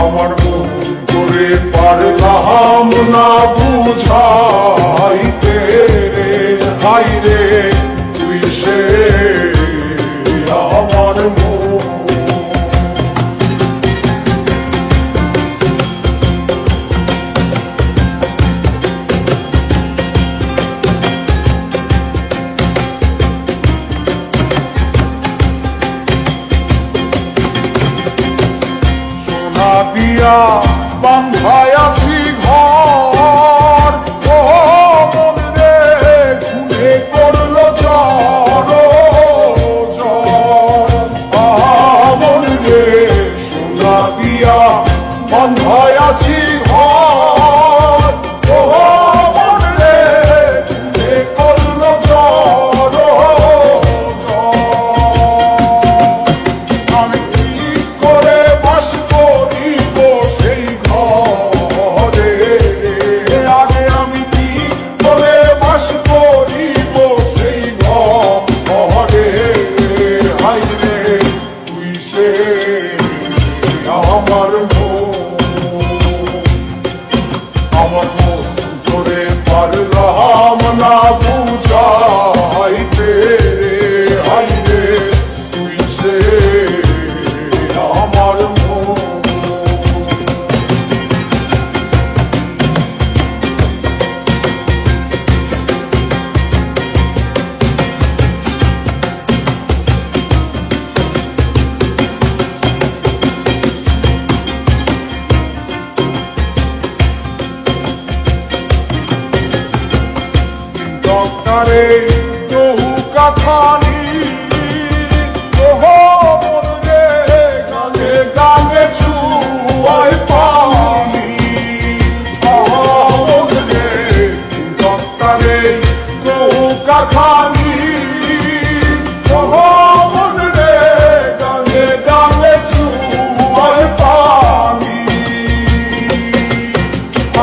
আমার মন করে পারলাম না বুঝাইতে হাই রে তুই সে আমার মন। সোনা দিয়া বান্ধায় আছি ঘর, ও মন রে ঘুরে করলো ঝড় মন রে। সোনা দিয়া বান্ধায় আছি ঘর, ও মন রে ঘুরে করলো ঝড়। আমি কি করে বাস করিব সেই ঘরে, আগে আমি কি করে বাস করিব সেই ঘরে হাই রে তুই সে আমার আমার মন করে পারলাম না বুঝাইতে হাই রে তুই সে আমার মন। ডক্টরে নৌকা খানি, ওহো মন রে গানে গানে ছুয়ায় পানি, ওহো মন রে ডক্টরে নৌকা খানি, ওহো মন রে গানে গানে ছুয়ায় পানি।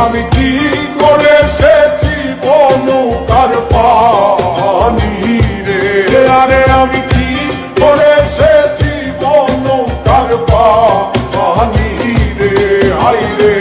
আমি কি করে সেছি নৌকার পানি রে, আরে আমি কি করে সেছি নৌকার পানি রে হাই রে